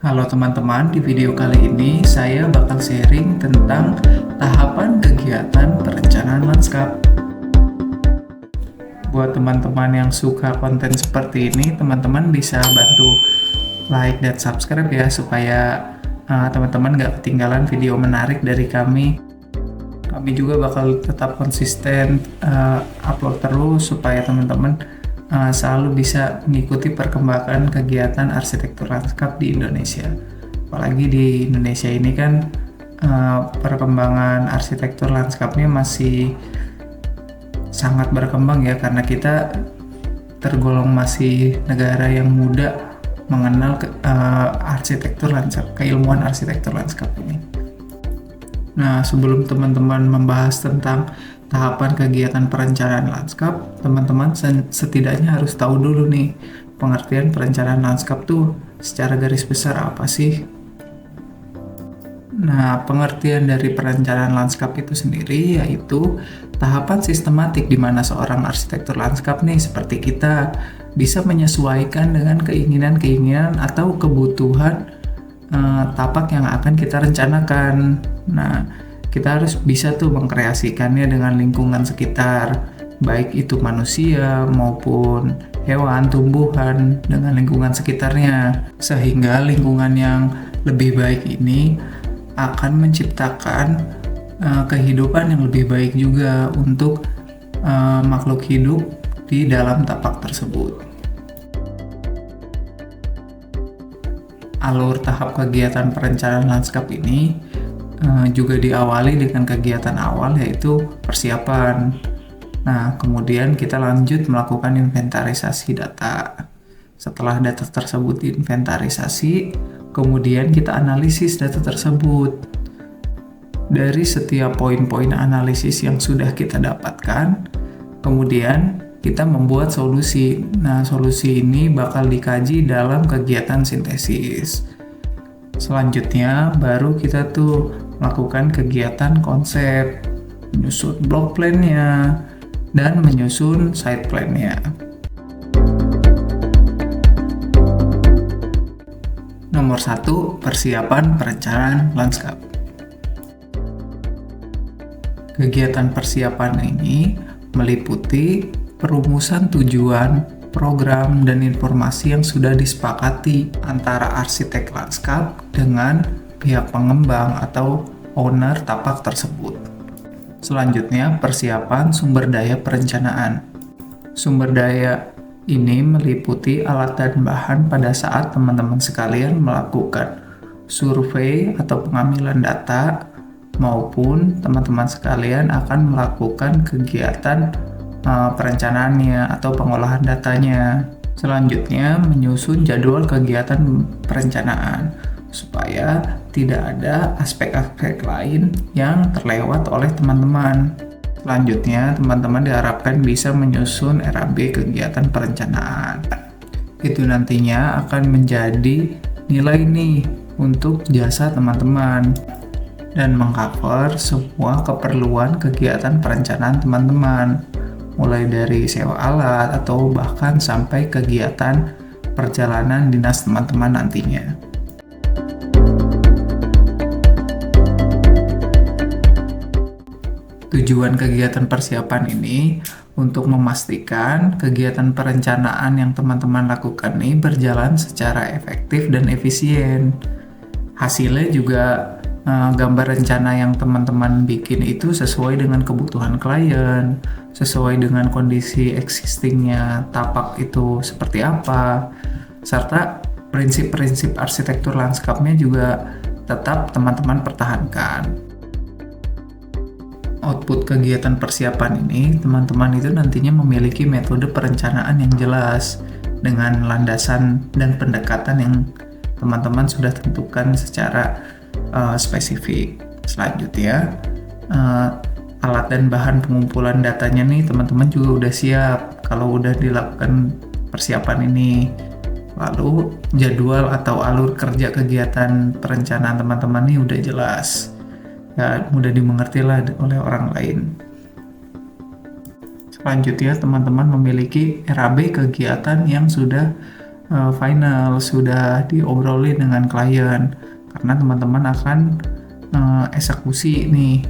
Halo teman-teman, di video kali ini saya bakal sharing tentang tahapan kegiatan perencanaan lanskap. Buat teman-teman yang suka konten seperti ini, teman-teman bisa bantu like dan subscribe ya, supaya teman-teman gak ketinggalan video menarik dari kami. Kami juga bakal tetap konsisten upload terus supaya teman-teman selalu bisa mengikuti perkembangan kegiatan arsitektur lanskap di Indonesia. Apalagi di Indonesia ini kan perkembangan arsitektur lanskapnya masih sangat berkembang ya, karena kita tergolong masih negara yang muda mengenal arsitektur lanskap, keilmuan arsitektur lanskap ini. Nah, sebelum teman-teman membahas tentang tahapan kegiatan perencanaan lanskap, teman-teman setidaknya harus tahu dulu nih, pengertian perencanaan lanskap tuh secara garis besar apa sih? Nah, pengertian dari perencanaan lanskap itu sendiri yaitu tahapan sistematik di mana seorang arsitektur lanskap nih seperti kita bisa menyesuaikan dengan keinginan-keinginan atau kebutuhan tapak yang akan kita rencanakan. Nah, kita harus bisa tuh mengkreasikannya dengan lingkungan sekitar, baik itu manusia maupun hewan, tumbuhan, dengan lingkungan sekitarnya. Sehingga lingkungan yang lebih baik ini akan menciptakan kehidupan yang lebih baik juga untuk makhluk hidup di dalam tapak tersebut. Alur tahap kegiatan perencanaan lanskap ini juga diawali dengan kegiatan awal, yaitu persiapan. Nah, kemudian kita lanjut melakukan inventarisasi data. Setelah data tersebut diinventarisasi, kemudian kita analisis data tersebut. Dari setiap poin-poin analisis yang sudah kita dapatkan, kemudian kita membuat solusi. Nah, solusi ini bakal dikaji dalam kegiatan sintesis. Selanjutnya, baru kita tuh melakukan kegiatan konsep, menyusun block plan-nya, dan menyusun site plan-nya. Nomor 1, persiapan perencanaan lanskap. Kegiatan persiapan ini meliputi perumusan tujuan, program, dan informasi yang sudah disepakati antara arsitek lanskap dengan pihak pengembang atau owner tapak tersebut. Selanjutnya, persiapan sumber daya perencanaan. Sumber daya ini meliputi alat dan bahan pada saat teman-teman sekalian melakukan survei atau pengambilan data, maupun teman-teman sekalian akan melakukan kegiatan perencanaannya atau pengolahan datanya. Selanjutnya, menyusun jadwal kegiatan perencanaan supaya tidak ada aspek-aspek lain yang terlewat oleh teman-teman. Selanjutnya, teman-teman diharapkan bisa menyusun RAB kegiatan perencanaan. Itu nantinya akan menjadi nilai nih untuk jasa teman-teman dan mengcover semua keperluan kegiatan perencanaan teman-teman, mulai dari sewa alat atau bahkan sampai kegiatan perjalanan dinas teman-teman nantinya. Tujuan kegiatan persiapan ini untuk memastikan kegiatan perencanaan yang teman-teman lakukan ini berjalan secara efektif dan efisien. Hasilnya juga gambar rencana yang teman-teman bikin itu sesuai dengan kebutuhan klien, sesuai dengan kondisi existingnya tapak itu seperti apa, serta prinsip-prinsip arsitektur lanskapnya juga tetap teman-teman pertahankan. Output kegiatan persiapan ini, teman-teman itu nantinya memiliki metode perencanaan yang jelas dengan landasan dan pendekatan yang teman-teman sudah tentukan secara spesifik. Selanjutnya, alat dan bahan pengumpulan datanya nih teman-teman juga udah siap kalau udah dilakukan persiapan ini. Lalu jadwal atau alur kerja kegiatan perencanaan teman-teman nih udah jelas, ya mudah dimengerti lah oleh orang lain. Selanjutnya, teman-teman memiliki RAB kegiatan yang sudah final, sudah diobrolin dengan klien, karena teman-teman akan eksekusi nih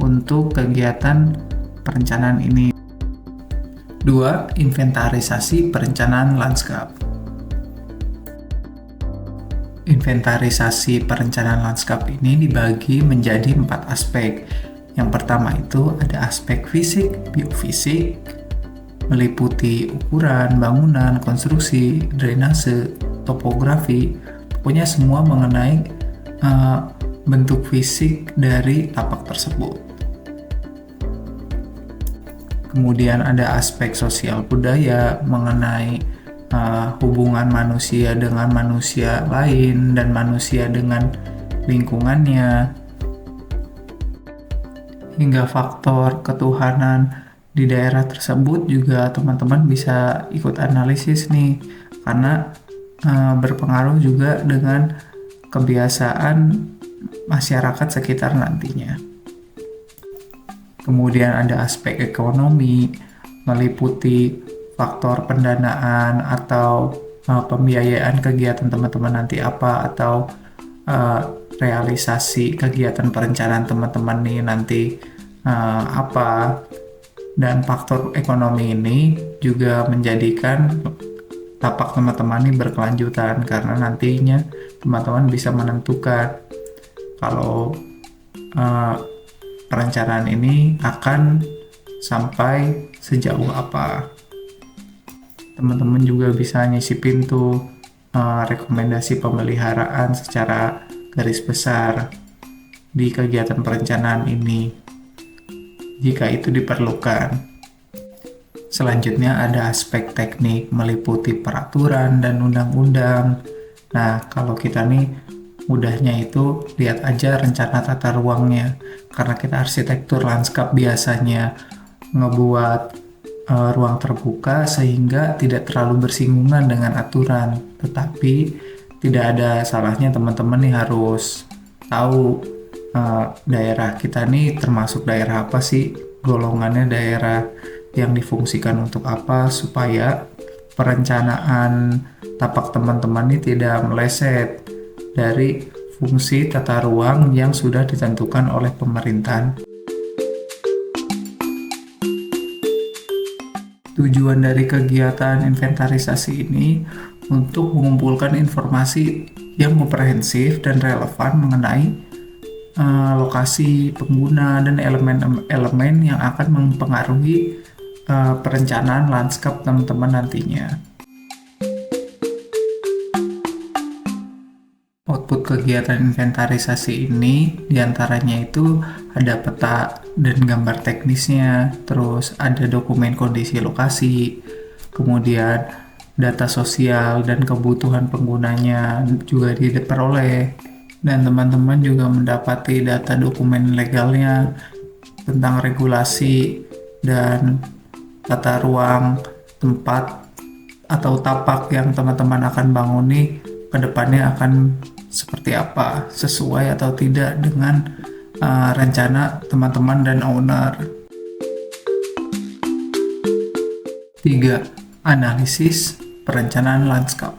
untuk kegiatan perencanaan ini. 2. Inventarisasi perencanaan lanskap. Inventarisasi perencanaan lanskap ini dibagi menjadi 4 aspek. Yang pertama itu ada aspek fisik, biofisik, meliputi ukuran, bangunan, konstruksi, drainase, topografi, pokoknya semua mengenai bentuk fisik dari tapak tersebut. Kemudian ada aspek sosial budaya mengenai hubungan manusia dengan manusia lain dan manusia dengan lingkungannya, hingga faktor ketuhanan di daerah tersebut juga teman-teman bisa ikut analisis nih, karena berpengaruh juga dengan kebiasaan masyarakat sekitar nantinya. Kemudian ada aspek ekonomi, meliputi faktor pendanaan atau pembiayaan kegiatan teman-teman nanti apa, atau realisasi kegiatan perencanaan teman-teman nih nanti apa. Dan faktor ekonomi ini juga menjadikan tapak teman-teman ini berkelanjutan, karena nantinya teman-teman bisa menentukan kalau perencanaan ini akan sampai sejauh apa. Teman-teman juga bisa nyisipin tuh rekomendasi pemeliharaan secara garis besar di kegiatan perencanaan ini, jika itu diperlukan. Selanjutnya ada aspek teknik, meliputi peraturan dan undang-undang. Nah, kalau kita nih mudahnya itu lihat aja rencana tata ruangnya, karena kita arsitektur lanskap biasanya ngebuat ruang terbuka sehingga tidak terlalu bersinggungan dengan aturan. Tetapi tidak ada salahnya teman-teman nih harus tahu daerah kita nih termasuk daerah apa sih, golongannya daerah yang difungsikan untuk apa, supaya perencanaan tapak teman-teman ini tidak meleset dari fungsi tata ruang yang sudah ditentukan oleh pemerintahan. Tujuan dari kegiatan inventarisasi ini untuk mengumpulkan informasi yang komprehensif dan relevan mengenai lokasi pengguna dan elemen-elemen yang akan mempengaruhi perencanaan lanskap teman-teman nantinya. Output kegiatan inventarisasi ini diantaranya itu ada peta dan gambar teknisnya, terus ada dokumen kondisi lokasi, kemudian data sosial dan kebutuhan penggunanya juga diperoleh. Dan teman-teman juga mendapati data dokumen legalnya tentang regulasi dan tata ruang tempat atau tapak yang teman-teman akan bangun nih ke depannya akan seperti apa, sesuai atau tidak dengan rencana teman-teman dan owner. 3. Analisis perencanaan lanskap.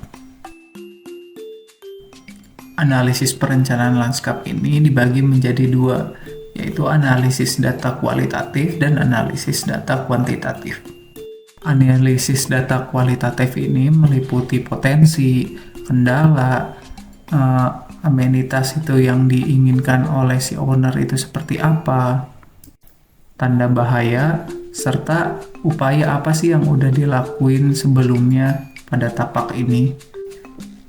Analisis perencanaan lanskap ini dibagi menjadi 2, yaitu analisis data kualitatif dan analisis data kuantitatif. Analisis data kualitatif ini meliputi potensi, kendala, amenitas itu yang diinginkan oleh si owner itu seperti apa, tanda bahaya, serta upaya apa sih yang udah dilakuin sebelumnya pada tapak ini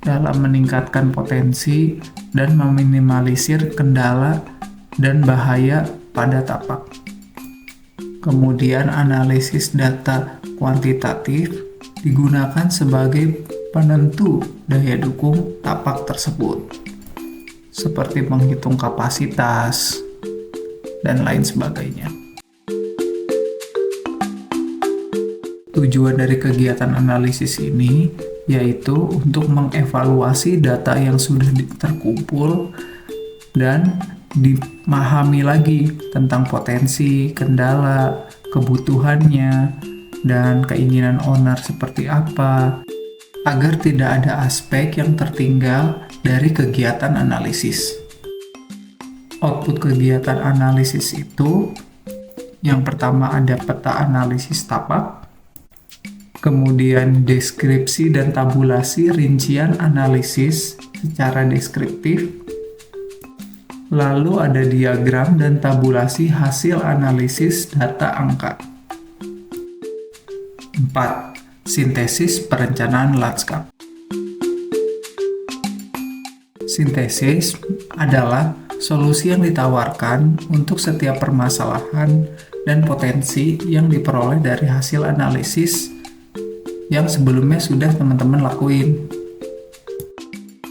dalam meningkatkan potensi dan meminimalisir kendala dan bahaya pada tapak. Kemudian analisis data kuantitatif digunakan sebagai penentu daya dukung tapak tersebut, seperti menghitung kapasitas dan lain sebagainya. Tujuan dari kegiatan analisis ini yaitu untuk mengevaluasi data yang sudah terkumpul dan dimahami lagi tentang potensi, kendala, kebutuhannya, dan keinginan owner seperti apa. agar tidak ada aspek yang tertinggal dari kegiatan analisis. Output kegiatan analisis itu, yang pertama ada peta analisis tapak, kemudian deskripsi dan tabulasi rincian analisis secara deskriptif, lalu ada diagram dan tabulasi hasil analisis data angka. 4. Sintesis perencanaan lanskap. Sintesis adalah solusi yang ditawarkan untuk setiap permasalahan dan potensi yang diperoleh dari hasil analisis yang sebelumnya sudah teman-teman lakuin.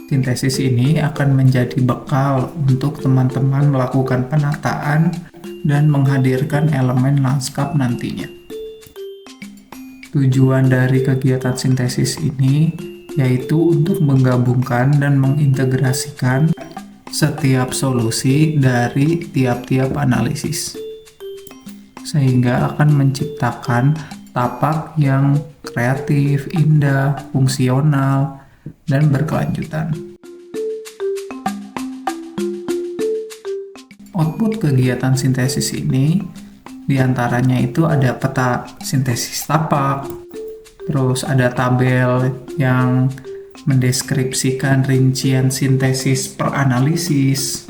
Sintesis ini akan menjadi bekal untuk teman-teman melakukan penataan dan menghadirkan elemen lanskap nantinya. Tujuan dari kegiatan sintesis ini yaitu untuk menggabungkan dan mengintegrasikan setiap solusi dari tiap-tiap analisis, sehingga akan menciptakan tapak yang kreatif, indah, fungsional, dan berkelanjutan. Output kegiatan sintesis ini diantaranya itu ada peta sintesis tapak, terus ada tabel yang mendeskripsikan rincian sintesis per analisis,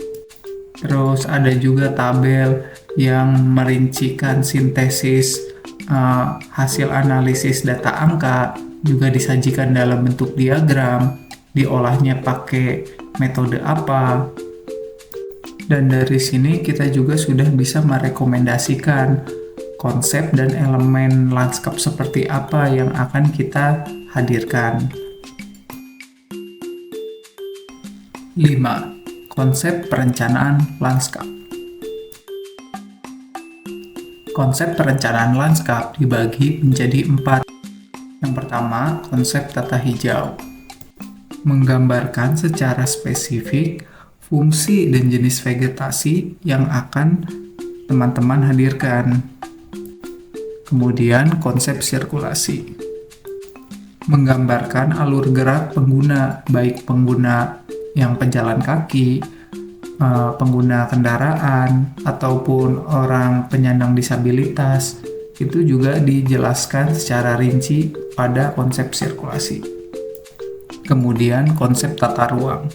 terus ada juga tabel yang merincikan sintesis hasil analisis data angka, juga disajikan dalam bentuk diagram, diolahnya pakai metode apa. Dan dari sini kita juga sudah bisa merekomendasikan konsep dan elemen lanskap seperti apa yang akan kita hadirkan. 5. Konsep perencanaan lanskap. Konsep perencanaan lanskap dibagi menjadi 4. Yang pertama, konsep tata hijau. Menggambarkan secara spesifik fungsi dan jenis vegetasi yang akan teman-teman hadirkan. Kemudian konsep sirkulasi. Menggambarkan alur gerak pengguna, baik pengguna yang pejalan kaki, pengguna kendaraan, ataupun orang penyandang disabilitas. Itu juga dijelaskan secara rinci pada konsep sirkulasi. Kemudian konsep tata ruang.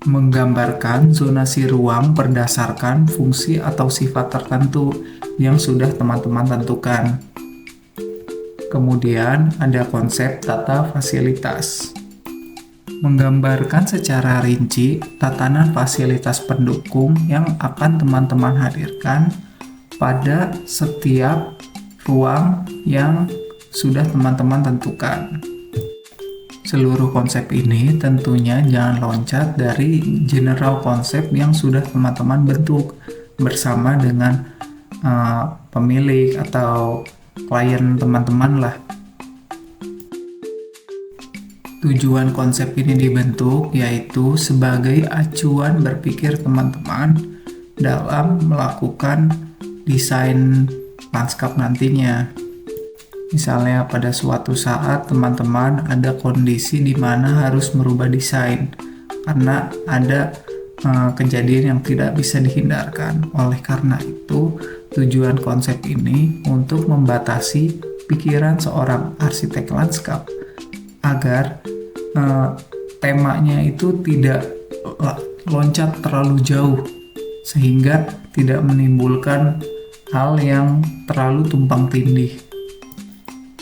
Menggambarkan zonasi ruang berdasarkan fungsi atau sifat tertentu yang sudah teman-teman tentukan. Kemudian ada konsep tata fasilitas. Menggambarkan secara rinci tatanan fasilitas pendukung yang akan teman-teman hadirkan pada setiap ruang yang sudah teman-teman tentukan. Seluruh konsep ini tentunya jangan loncat dari general konsep yang sudah teman-teman bentuk bersama dengan pemilik atau klien teman-teman lah. Tujuan konsep ini dibentuk yaitu sebagai acuan berpikir teman-teman dalam melakukan desain lanskap nantinya. Misalnya pada suatu saat teman-teman ada kondisi di mana harus merubah desain karena ada kejadian yang tidak bisa dihindarkan. Oleh karena itu, tujuan konsep ini untuk membatasi pikiran seorang arsitek lanskap agar temanya itu tidak loncat terlalu jauh sehingga tidak menimbulkan hal yang terlalu tumpang tindih.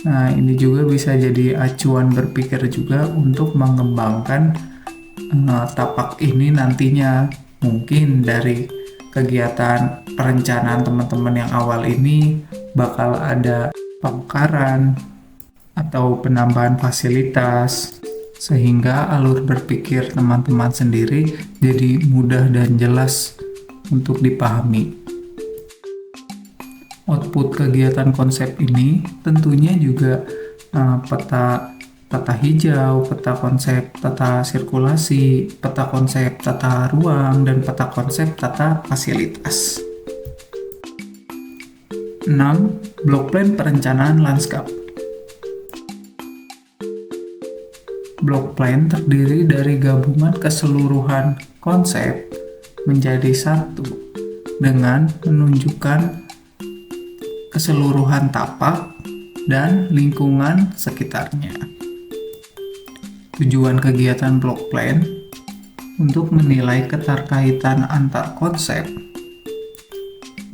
Nah, ini juga bisa jadi acuan berpikir juga untuk mengembangkan tapak ini nantinya. Mungkin dari kegiatan perencanaan teman-teman yang awal ini bakal ada pemekaran atau penambahan fasilitas, sehingga alur berpikir teman-teman sendiri jadi mudah dan jelas untuk dipahami. Output kegiatan konsep ini tentunya juga peta tata hijau, peta konsep tata sirkulasi, peta konsep tata ruang, dan peta konsep tata fasilitas. 6. Blok plan perencanaan lanskap. Block plan terdiri dari gabungan keseluruhan konsep menjadi satu dengan menunjukkan keseluruhan tapak dan lingkungan sekitarnya. Tujuan kegiatan block plan untuk menilai keterkaitan antar konsep,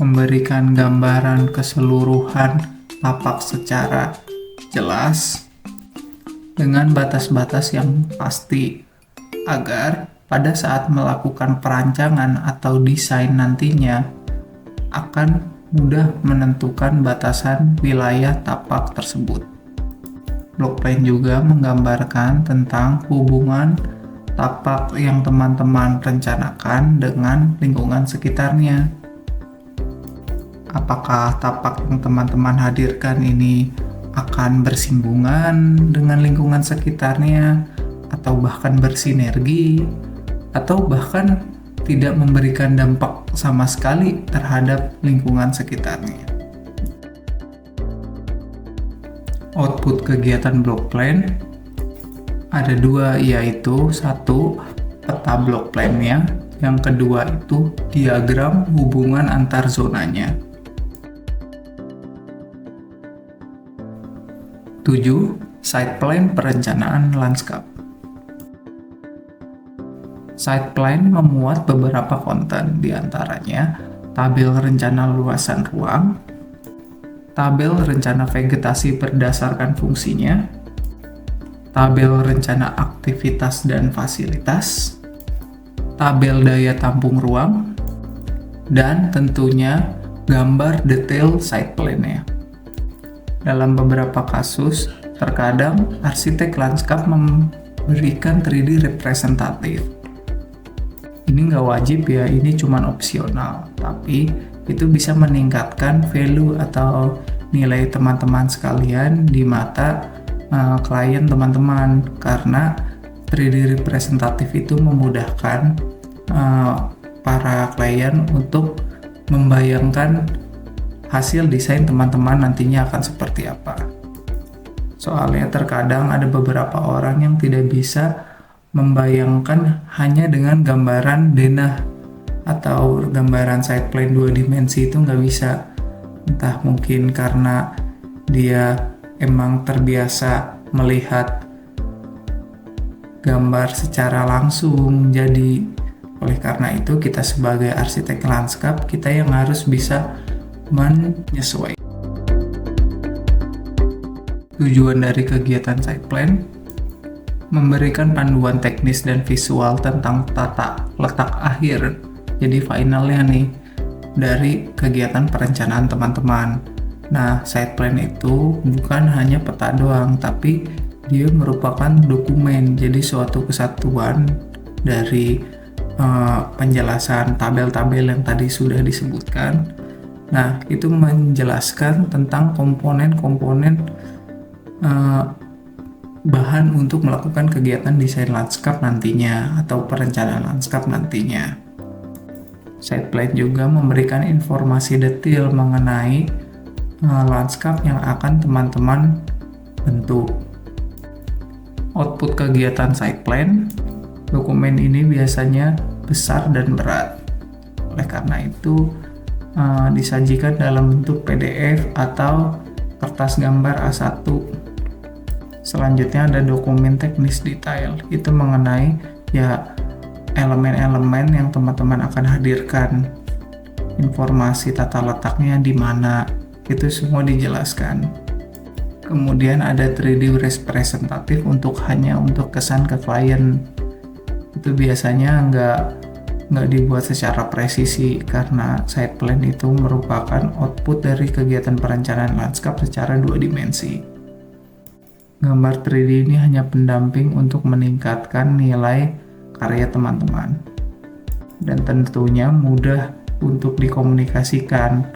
memberikan gambaran keseluruhan tapak secara jelas dengan batas-batas yang pasti, agar pada saat melakukan perancangan atau desain nantinya akan mudah menentukan batasan wilayah tapak tersebut. Block plan juga menggambarkan tentang hubungan tapak yang teman-teman rencanakan dengan lingkungan sekitarnya. Apakah tapak yang teman-teman hadirkan ini akan bersinggungan dengan lingkungan sekitarnya, atau bahkan bersinergi, atau bahkan tidak memberikan dampak sama sekali terhadap lingkungan sekitarnya. Output kegiatan block plan ada dua, yaitu satu, peta block plan-nya, yang kedua itu diagram hubungan antar zonanya. 7. Site plan perencanaan lanskap. Site plan memuat beberapa konten, diantaranya tabel rencana luasan ruang, tabel rencana vegetasi berdasarkan fungsinya, tabel rencana aktivitas dan fasilitas, tabel daya tampung ruang, dan tentunya gambar detail site plan-nya. Dalam beberapa kasus, terkadang arsitek lanskap memberikan 3D representatif. Ini nggak wajib ya, ini cuma opsional, tapi itu bisa meningkatkan value atau nilai teman-teman sekalian di mata klien teman-teman, karena 3D representatif itu memudahkan para klien untuk membayangkan hasil desain teman-teman nantinya akan seperti apa. Soalnya terkadang ada beberapa orang yang tidak bisa membayangkan hanya dengan gambaran denah atau gambaran site plan 2 dimensi, itu nggak bisa. Entah mungkin karena dia emang terbiasa melihat gambar secara langsung, jadi oleh karena itu kita sebagai arsitek lanskap, kita yang harus bisa menyesuaikan. Tujuan dari kegiatan site plan memberikan panduan teknis dan visual tentang tata letak akhir, jadi finalnya nih dari kegiatan perencanaan teman-teman. Nah, site plan itu bukan hanya peta doang, tapi dia merupakan dokumen, jadi suatu kesatuan dari penjelasan tabel-tabel yang tadi sudah disebutkan. Nah, itu menjelaskan tentang komponen-komponen bahan untuk melakukan kegiatan desain lanskap nantinya atau perencanaan lanskap nantinya. Site plan juga memberikan informasi detail mengenai lanskap yang akan teman-teman bentuk. Output kegiatan site plan, dokumen ini biasanya besar dan berat. Oleh karena itu, disajikan dalam bentuk PDF atau kertas gambar A1. Selanjutnya ada dokumen teknis detail, itu mengenai ya elemen-elemen yang teman-teman akan hadirkan, informasi tata letaknya di mana, itu semua dijelaskan. Kemudian ada 3D representatif hanya untuk kesan ke klien. Itu biasanya nggak dibuat secara presisi karena site plan itu merupakan output dari kegiatan perencanaan lanskap secara 2 dimensi. Gambar 3D ini hanya pendamping untuk meningkatkan nilai karya teman-teman dan tentunya mudah untuk dikomunikasikan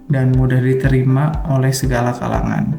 dan mudah diterima oleh segala kalangan.